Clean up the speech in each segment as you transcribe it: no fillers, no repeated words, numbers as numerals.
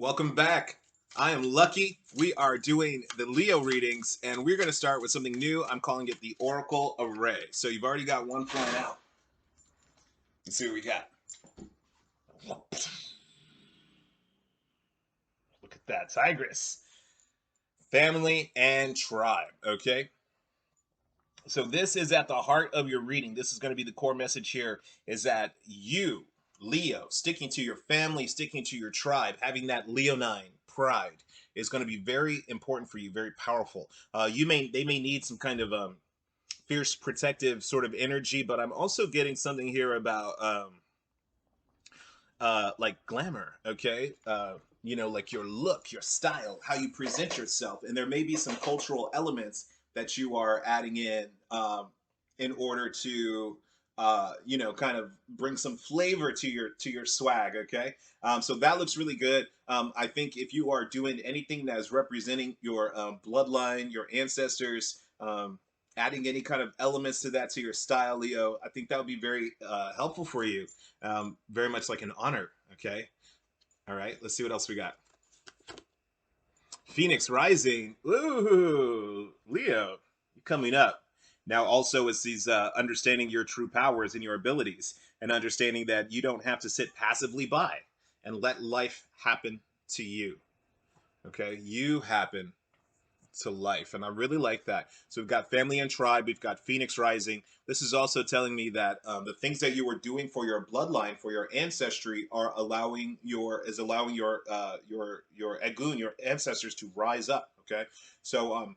Welcome back. I am Lucky. We are doing the Leo readings, and we're going to start with something new. I'm calling it the Oracle Array. So you've already got one flying out. Let's see what we got. Look at that, Tigress. Family and tribe, okay? So this is at the heart of your reading. This is going to be the core message here, is that you, Leo, sticking to your family, sticking to your tribe, having that Leonine pride is going to be very important for you, very powerful. They may need some kind of fierce protective sort of energy, but I'm also getting something here about like glamour, okay? Like your look, your style, how you present yourself, and there may be some cultural elements that you are adding in order to kind of bring some flavor to your swag. Okay, so that looks really good. I think if you are doing anything that is representing your bloodline, your ancestors, adding any kind of elements to that to your style, Leo, I think that would be very helpful for you. Very much like an honor. Okay, all right. Let's see what else we got. Phoenix Rising. Ooh, Leo, you're coming up. Now, also, it's these understanding your true powers and your abilities, and understanding that you don't have to sit passively by and let life happen to you. Okay, you happen to life, and I really like that. So we've got family and tribe. We've got Phoenix Rising. This is also telling me that the things that you were doing for your bloodline, for your ancestry, are allowing your Egun, your ancestors, to rise up. Okay, so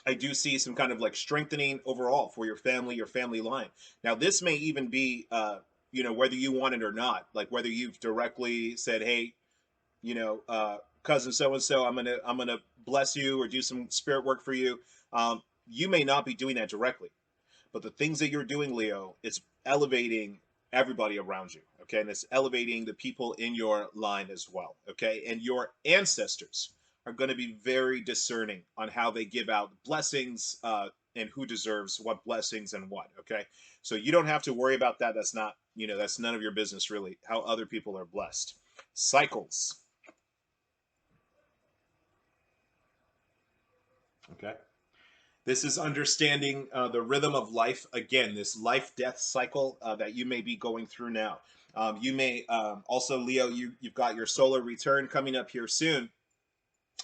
I do see some kind of like strengthening overall for your family line. Now, this may even be, whether you want it or not, like whether you've directly said, hey, cousin so and so, I'm gonna bless you or do some spirit work for you. You may not be doing that directly, but the things that you're doing, Leo, it's elevating everybody around you. Okay, and it's elevating the people in your line as well. Okay, and your ancestors are going to be very discerning on how they give out blessings and who deserves what blessings and what. Okay, so you don't have to worry about that. That's none of your business really. How other people are blessed. Cycles. Okay. This is understanding the rhythm of life. Again, this life-death cycle that you may be going through now. You may also, Leo, you've got your solar return coming up here soon.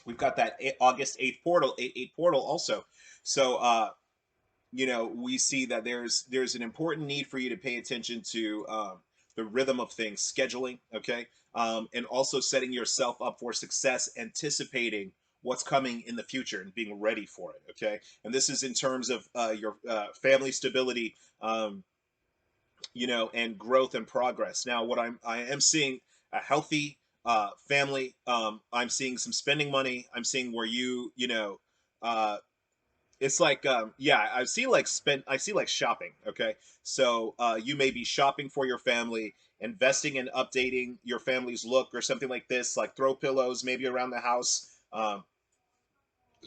We've got that August 8th portal, 8/8 portal also. So, we see that there's an important need for you to pay attention to the rhythm of things, scheduling, okay, and also setting yourself up for success, anticipating what's coming in the future and being ready for it, okay. And this is in terms of your family stability, and growth and progress. Now, I am seeing a healthy family. I'm seeing some spending money. I'm seeing where uh, it's like yeah, I see like shopping. Okay, so you may be shopping for your family, investing in updating your family's look or something like this, like throw pillows maybe around the house.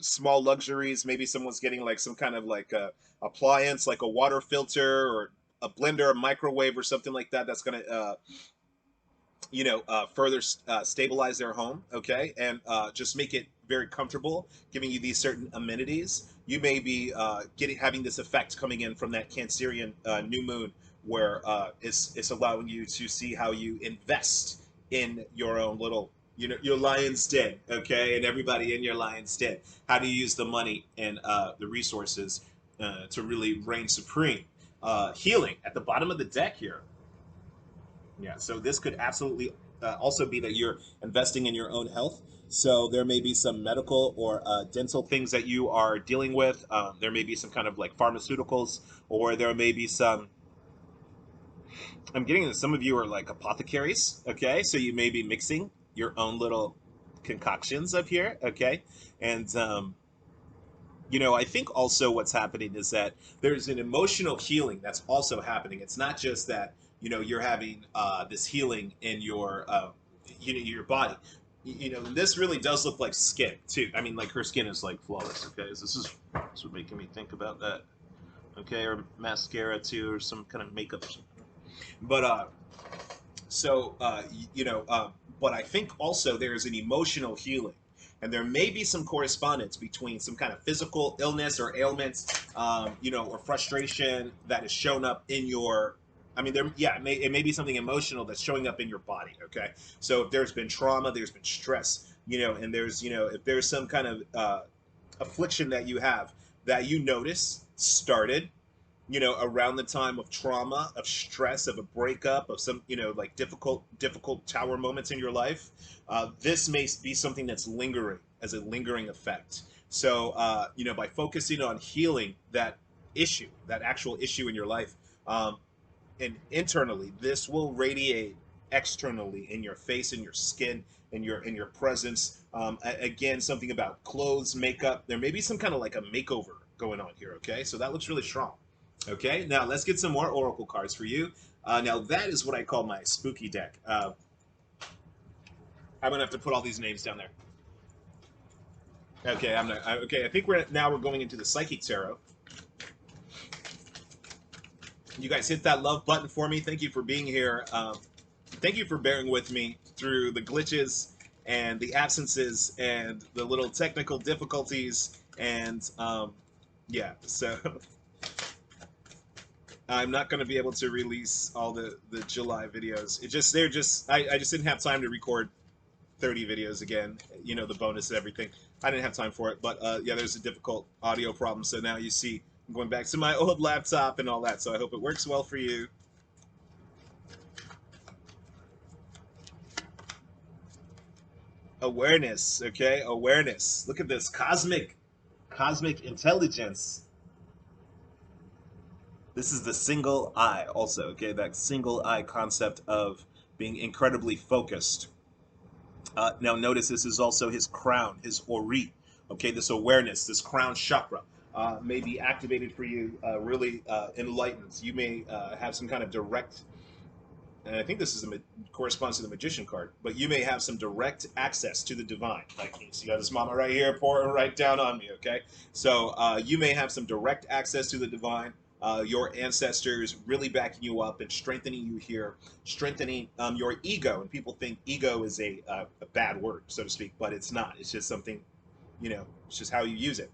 Small luxuries, maybe someone's getting like some kind of like appliance like a water filter or a blender, a microwave or something like that, that's going to further stabilize their home, okay, and just make it very comfortable, giving you these certain amenities. You may be having this effect coming in from that Cancerian new moon, where it's allowing you to see how you invest in your own little, your lion's den, okay, and everybody in your lion's den. How do you use the money and the resources to really reign supreme? Healing at the bottom of the deck here. Yeah, so this could absolutely also be that you're investing in your own health. So there may be some medical or dental things that you are dealing with. There may be some kind of like pharmaceuticals, or there may be some. I'm getting that some of you are like apothecaries. Okay, so you may be mixing your own little concoctions up here. Okay, and I think also what's happening is that there's an emotional healing that's also happening. It's not just that you're having this healing in your body. This really does look like skin too. I mean, like her skin is like flawless. Okay, so this is making me think about that. Okay, or mascara too, or some kind of makeup. But so but I think also there's an emotional healing. And there may be some correspondence between some kind of physical illness or ailments, or frustration that has shown up in your. I mean, it may be something emotional that's showing up in your body. Okay, so if there's been trauma, there's been stress, and there's, if there's some kind of affliction that you have that you notice started around the time of trauma, of stress, of a breakup, of some, like difficult tower moments in your life. This may be something that's lingering as a lingering effect. So, by focusing on healing that issue, that actual issue in your life, and internally, this will radiate externally in your face, in your skin, in your presence. Again, something about clothes, makeup. There may be some kind of like a makeover going on here. Okay, so that looks really strong. Okay, now let's get some more oracle cards for you. Now that is what I call my spooky deck. I'm gonna have to put all these names down there. Okay, okay, I think we're going into the psychic tarot. You guys hit that love button for me. Thank you for being here. Thank you for bearing with me through the glitches and the absences and the little technical difficulties. And yeah, so I'm not going to be able to release all the July videos. I just didn't have time to record 30 videos again. The bonus and everything. I didn't have time for it. But yeah, there's a difficult audio problem. So now you see I'm going back to my old laptop and all that. So I hope it works well for you. Awareness, okay? Awareness. Look at this cosmic intelligence. This is the single eye also, okay? That single eye concept of being incredibly focused. Now notice this is also his crown, his ori. Okay, this awareness, this crown chakra may be activated for you, really enlightened. You may have some kind of direct, and I think this is corresponds to the magician card, but you may have some direct access to the divine. Like you see, got this mama right here pouring right down on me. Okay, so you may have some direct access to the divine. Your ancestors really backing you up and strengthening you here, strengthening your ego. And people think ego is a bad word, so to speak, but it's not. It's just something, it's just how you use it.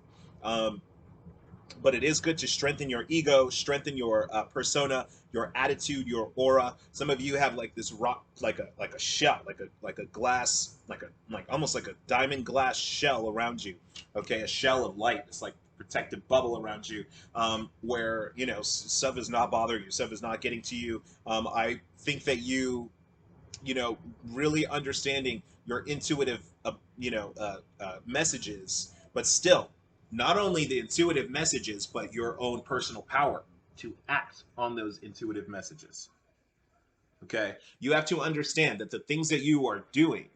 But it is good to strengthen your ego, strengthen your persona, your attitude, your aura. Some of you have like this rock, like a shell, like a glass, like almost like a diamond glass shell around you. Okay, a shell of light. It's like protective bubble around you, where stuff is not bothering you, stuff is not getting to you. I think that really understanding your intuitive, messages, but still, not only the intuitive messages, but your own personal power to act on those intuitive messages. Okay? You have to understand that the things that you are doing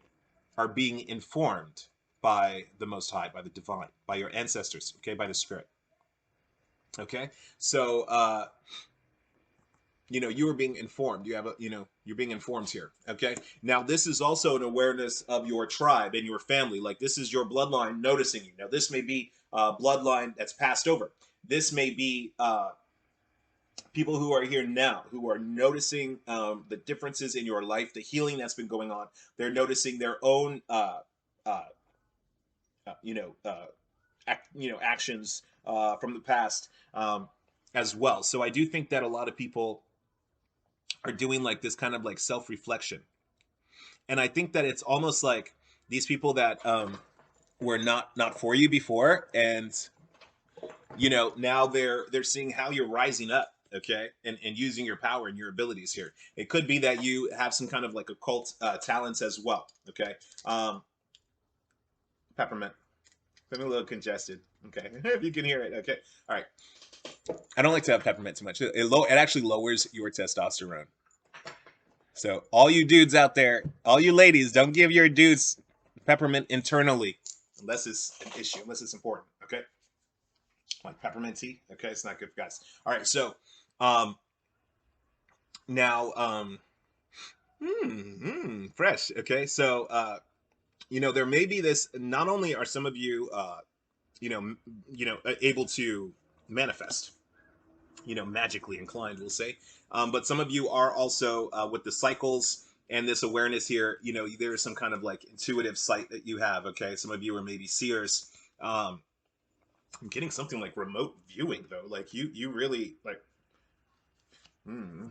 are being informed by the Most High, by the divine, by your ancestors, okay, by the spirit. Okay? So, you are being informed. You're being informed here. Okay. Now, this is also an awareness of your tribe and your family. Like this is your bloodline noticing you. Now, this may be bloodline that's passed over. This may be people who are here now who are noticing the differences in your life, the healing that's been going on. They're noticing their own, uh, you know, actions from the past as well. So I do think that a lot of people are doing like this kind of like self-reflection, and I think that it's almost like these people that were not for you before, and now they're seeing how you're rising up, okay, and using your power and your abilities here. It could be that you have some kind of like occult talents as well. Okay. Peppermint, I'm a little congested. Okay. If you can hear it. Okay. All right. I don't like to have peppermint too much. It actually lowers your testosterone. So all you dudes out there, all you ladies, don't give your dudes peppermint internally unless it's an issue, unless it's important. Okay, like peppermint tea. Okay, it's not good for guys. All right, so now fresh. Okay, so there may be this. Not only are some of you able to manifest, magically inclined, we'll say. But some of you are also with the cycles And this awareness here, you know, there is some kind of like intuitive sight that you have. Okay, some of you are maybe seers. I'm getting something like remote viewing though. Like you really like. Hmm.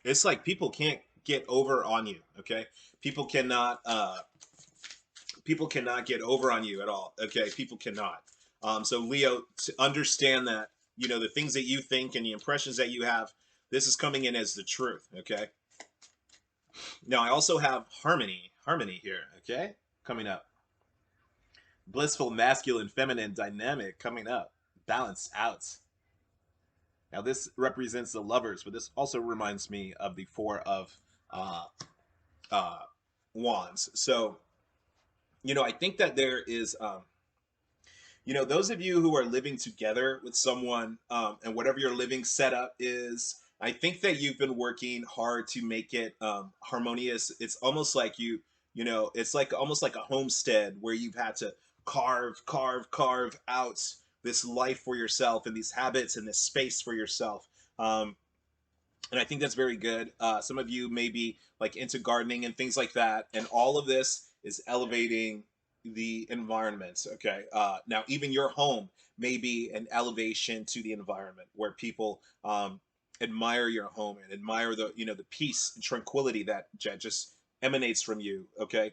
It's like people can't get over on you. Okay, people cannot. People cannot get over on you at all. Okay, people cannot. So Leo, to understand that, you know, the things that you think and the impressions that you have, this is coming in as the truth. Okay. Now I also have harmony here. Okay, coming up. Blissful masculine feminine dynamic coming up. Balance out. Now this represents the lovers, but this also reminds me of the four of uh, uh, wands. So you know, I think that there is you know, those of you who are living together with someone, and whatever your living setup is, I think that you've been working hard to make it harmonious. It's almost like you know, it's like almost like a homestead where you've had to carve out this life for yourself and these habits and this space for yourself. And I think that's very good. Some of you may be like into gardening and things like that, and all of this is elevating the environment. Okay, now even your home may be an elevation to the environment where people admire your home and admire the, you know, the peace and tranquility that just emanates from you. Okay.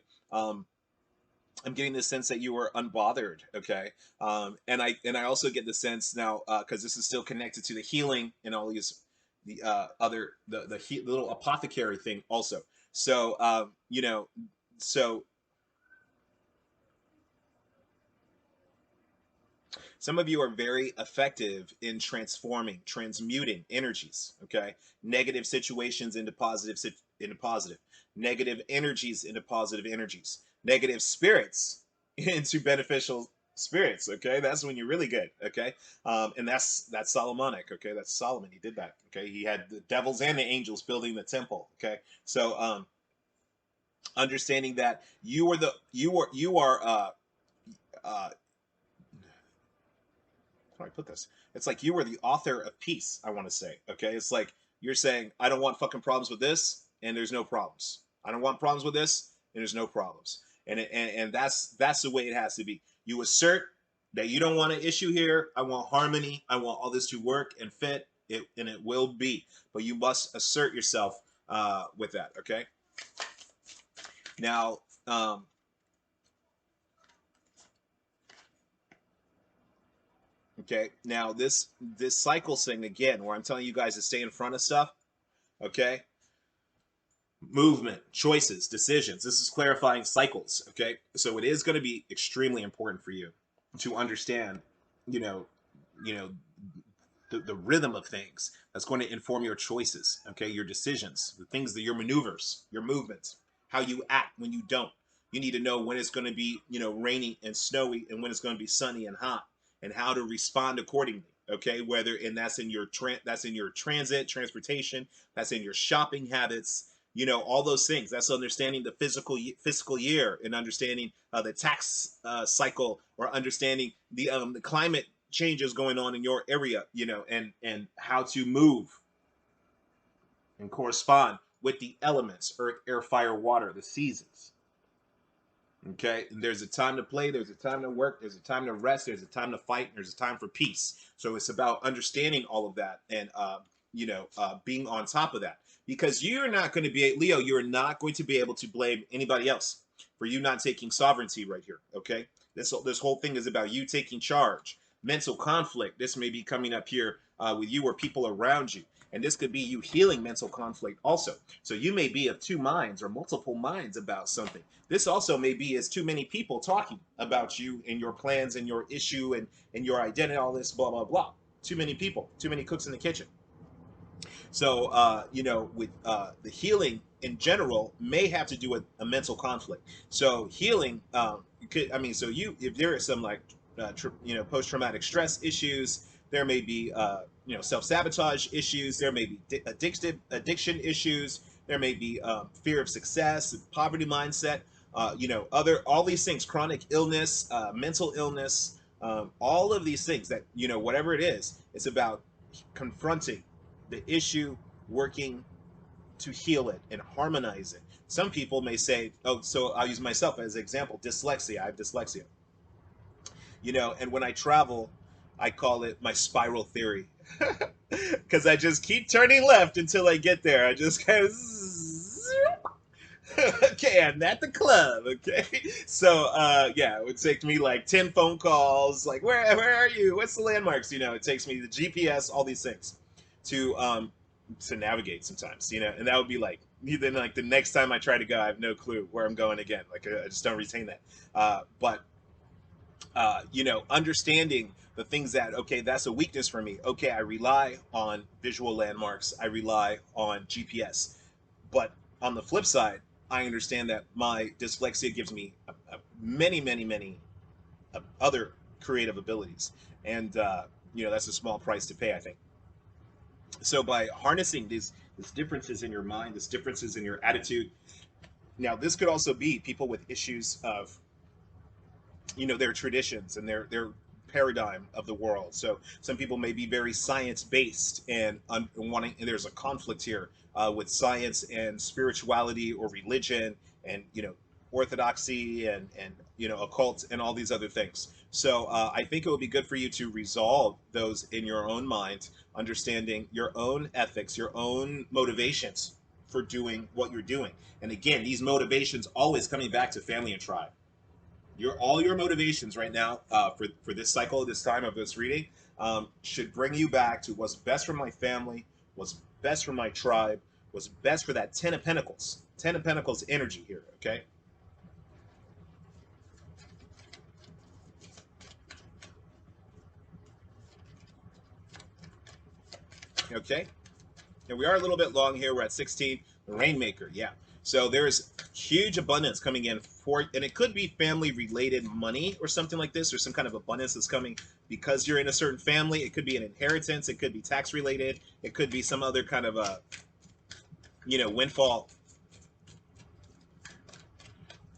I'm getting the sense that you were unbothered, okay, and I also get the sense now, because this is still connected to the healing and all these the other the little apothecary thing also. So you know, so some of you are very effective in transforming, transmuting energies. Okay, negative situations into into positive, negative energies into positive energies, negative spirits into beneficial spirits. Okay, that's when you're really good. Okay, and that's Solomonic. Okay, that's Solomon. He did that. Okay, he had the devils and the angels building the temple. Okay, so understanding that you are uh, how do I put this? It's like you were the author of peace, I want to say. Okay. It's like you're saying, I don't want fucking problems with this, and there's no problems. I don't want problems with this, and there's no problems. And that's the way it has to be. You assert that you don't want an issue here. I want harmony. I want all this to work and fit. And it will be. But you must assert yourself with that. Okay. Now, okay. Now this cycle thing again, where I'm telling you guys to stay in front of stuff. Okay, movement, choices, decisions. This is clarifying cycles. Okay, so it is going to be extremely important for you to understand, you know, you know, the rhythm of things that's going to inform your choices. Okay, your decisions, the things that your maneuvers, your movements, how you act when you don't. You need to know when it's going to be, you know, rainy and snowy, and when it's going to be sunny and hot, and how to respond accordingly. Okay, whether and that's in your transportation, that's in your shopping habits, you know, all those things. That's understanding the fiscal year, and understanding the tax cycle, or understanding the climate changes going on in your area, you know, and how to move and correspond with the elements: earth, air, fire, water, the seasons. Okay, and there's a time to play, there's a time to work, there's a time to rest, there's a time to fight, and there's a time for peace. So it's about understanding all of that, and you know, being on top of that, because you're not going to be, Leo, you're not going to be able to blame anybody else for you not taking sovereignty right here. Okay, this whole thing is about you taking charge. Mental conflict, this may be coming up here with you or people around you, and this could be you healing mental conflict also. So you may be of two minds or multiple minds about something. This also may be as too many people talking about you and your plans and your issue and your identity, all this blah blah blah. Too many people, too many cooks in the kitchen. So you know, with the healing in general may have to do with a mental conflict. So healing, you could, I mean, so you, if there is some like you know, post traumatic stress issues, there may be you know, self sabotage issues, there may be addiction issues, there may be fear of success, poverty mindset, you know, other all these things, chronic illness, mental illness, all of these things that, you know, whatever it is, it's about confronting the issue, working to heal it and harmonize it. Some people may say, oh, so I'll use myself as an example, dyslexia. I have dyslexia, and when I travel, I call it my spiral theory. Because I just keep turning left until I get there. I just kind of okay, I'm at the club. Okay, so yeah, it would take me like 10 phone calls. Like, where are you? What's the landmarks? It takes me the GPS, all these things, to navigate sometimes. And that would be like then like the next time I try to go, I have no clue where I'm going again. Like I just don't retain that. But understanding the things that, okay, that's a weakness for me. Okay, I rely on visual landmarks. I rely on GPS. But on the flip side, I understand that my dyslexia gives me many, many, many other creative abilities. And, that's a small price to pay, I think. So by harnessing these differences in your mind, these differences in your attitude, now this could also be people with issues of their traditions and their paradigm of the world. So some people may be very science based and wanting, and there's a conflict here with science and spirituality or religion and orthodoxy and occult and all these other things. So I think it would be good for you to resolve those in your own mind, understanding your own ethics, your own motivations for doing what you're doing. And again, these motivations always coming back to family and tribe. All your motivations right now for this cycle, this time of this reading, should bring you back to what's best for my family, what's best for my tribe, what's best for that Ten of Pentacles energy here. Okay, and we are a little bit long here. We're at 16. The Rainmaker, yeah. So there's huge abundance coming in and it could be family related money or something like this, or some kind of abundance that's coming because you're in a certain family. It could be an inheritance. It could be tax related. It could be some other kind of a, windfall.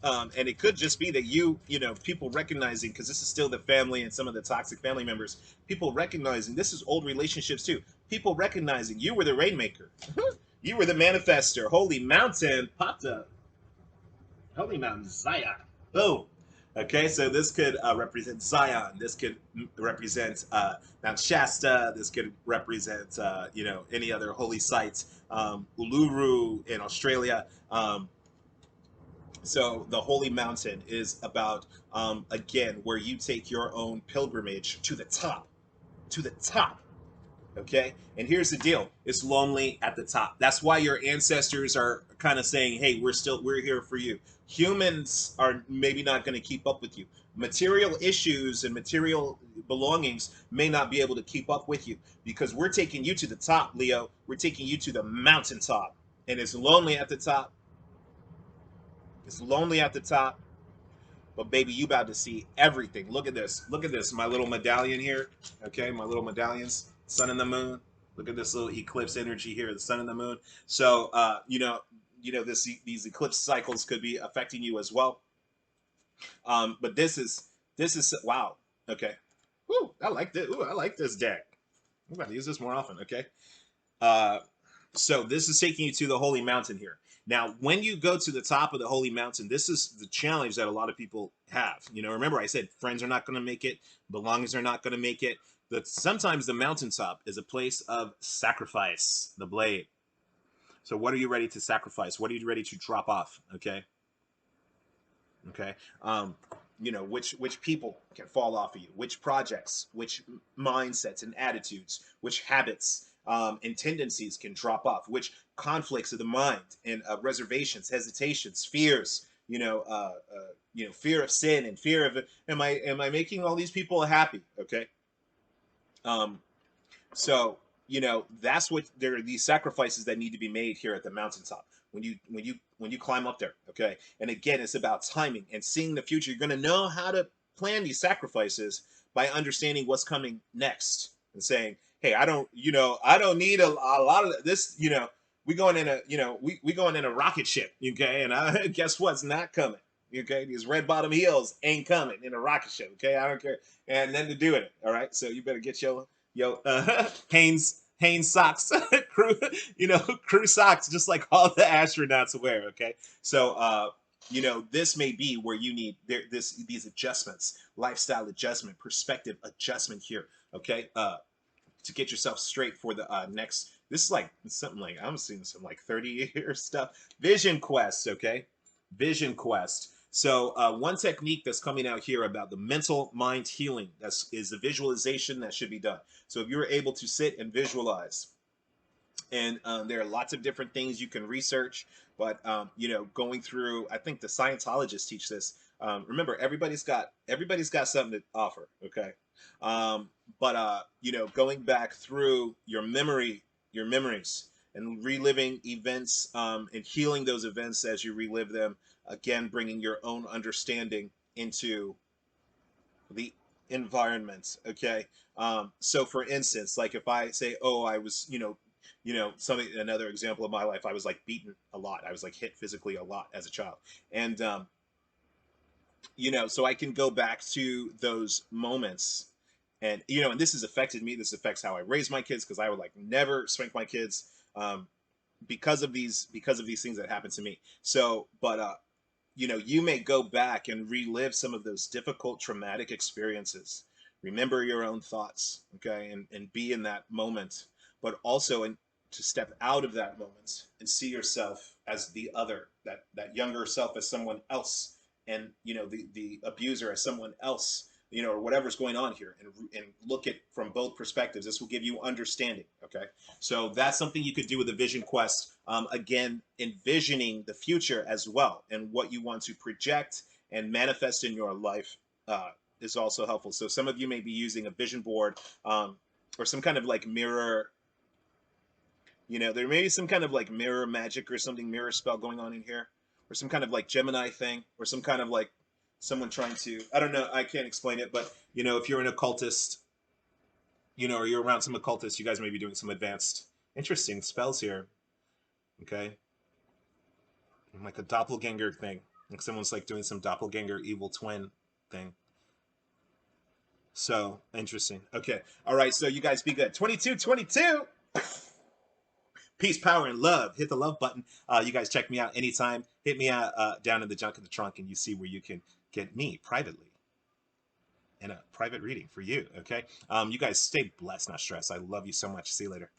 And it could just be that people recognizing, because this is still the family and some of the toxic family members, people recognizing this is old relationships too. People recognizing you were the Rainmaker. You were the manifester. Holy Mountain popped up. Holy Mountain Zion. Boom. Okay, so this could represent Zion. This could represent Mount Shasta. This could represent, any other holy sites. Uluru in Australia. So the Holy Mountain is about, again, where you take your own pilgrimage to the top. To the top. Okay, and here's the deal, it's lonely at the top. That's why your ancestors are kind of saying, hey, we're here for you. Humans are maybe not going to keep up with you. Material issues and material belongings may not be able to keep up with you, because we're taking you to the top, Leo. We're taking you to the mountaintop, and it's lonely at the top. It's lonely at the top, but baby, you about to see everything. Look at this. Look at this. My little medallion here. Okay, my little medallions. Sun and the moon. Look at this little eclipse energy here. The sun and the moon. So, these eclipse cycles could be affecting you as well. But this is wow. Okay. Woo, I like this. Ooh, I like this deck. I'm about to use this more often. Okay. So this is taking you to the Holy Mountain here. Now, when you go to the top of the Holy Mountain, this is the challenge that a lot of people have. Remember I said friends are not going to make it, belongings are not going to make it. That sometimes the mountaintop is a place of sacrifice, the blade. So what are you ready to sacrifice? What are you ready to drop off? Okay. Which people can fall off of you, which projects, which mindsets and attitudes, which habits and tendencies can drop off, which conflicts of the mind and reservations, hesitations, fears, fear of sin and fear of, am I making all these people happy? Okay. So that's what there are, these sacrifices that need to be made here at the mountaintop when you climb up there. Okay, and again, it's about timing and seeing the future. You're going to know how to plan these sacrifices by understanding what's coming next and saying, hey, I don't need a lot of this. We going in we going in a rocket ship. Okay, and guess what's not coming. Okay, these red bottom heels ain't coming in a rocket ship. Okay, I don't care, and nothing to do with it. All right, so you better get your Hanes Hanes socks, crew, crew socks, just like all the astronauts wear. Okay, so this may be where you need these adjustments, lifestyle adjustment, perspective adjustment here. Okay, to get yourself straight for the next. This is like something like I'm seeing some like 30-year stuff. Vision quest, okay, vision quest. So one technique that's coming out here about the mental mind healing is the visualization that should be done. So if you're able to sit and visualize, and there are lots of different things you can research, but going through, I think the Scientologists teach this. Remember, everybody's got something to offer. Okay, but going back through your memories, and reliving events, and healing those events as you relive them. Again, bringing your own understanding into the environment. Okay, so for instance, like if I say, oh, I was, something, another example of my life, I was like beaten a lot, I was like hit physically a lot as a child, and so I can go back to those moments, and and this has affected me, this affects how I raise my kids, because I would like never spank my kids, because of these things that happened to me. So but you may go back and relive some of those difficult traumatic experiences, remember your own thoughts, okay, and be in that moment, but also to step out of that moment and see yourself as the other, that younger self as someone else, and the abuser as someone else, or whatever's going on here, and look at from both perspectives. This will give you understanding. Okay, so that's something you could do with a vision quest. Again, envisioning the future as well, and what you want to project and manifest in your life is also helpful. So some of you may be using a vision board, or some kind of like mirror. There may be some kind of like mirror magic or something, mirror spell going on in here, or some kind of like Gemini thing, or some kind of like someone trying to, I don't know, I can't explain it, but if you're an occultist, or you're around some occultists, you guys may be doing some advanced, interesting spells here. Okay, like a doppelganger thing, like someone's like doing some doppelganger evil twin thing. So interesting. Okay, all right, so you guys be good. 2222. Peace, power, and love. Hit the love button. You guys check me out anytime. Hit me out down in the junk in the trunk, and you see where you can get me privately in a private reading for you. Okay. You guys stay blessed, not stressed. I love you so much. See you later.